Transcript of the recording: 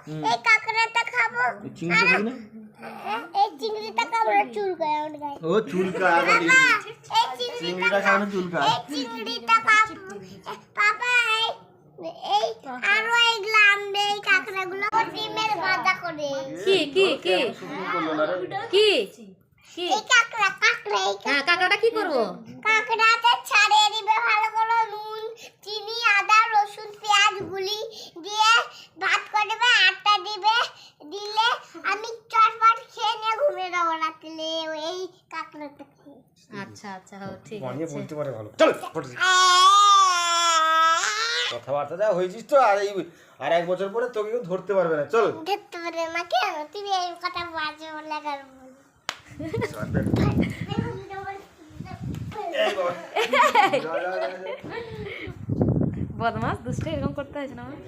এই কাঁকড়াটা খাবো এই চিংড়িটা খাবো চুলকায় আমার গায়ে ও চুলকায় এই চিংড়িটা খাওয়ানো চুলকায় এই চিংড়িটা খাবো পাপা এই আরো এইগুলো আনবে এই কাঁকড়াগুলো ডিমের ভাজা করে কি কি কি কি কি এই কাঁকড়া হ্যাঁ কাঁকড়াটা কি করব? কাঁকড়াটা ছাড়িয়ে দিবে ভালো করে নুন চিনি আদা রসুন পেঁয়াজ গুলি দিয়ে ভাত করে দেবে আটা দিবে দিলে আমি চটপট খেয়ে নিয়ে ঘুমিয়ে যাবো রাত্রে এই কাঁকড়াটা খেয়ে আচ্ছা আচ্ছা হো ঠিক বানিয়ে আছে। বলতে পারে ভালো চল কথাবার্তা যা হয়েছিস তো আর এক বছর পরে তোকে কেউ ধরতে পারবে না চল ধরতে পারে না কেন তুমি এই কথা বাজে বলে কারণ বদমাস দুষ্টে এরকম করতে হয়েছে না আমার?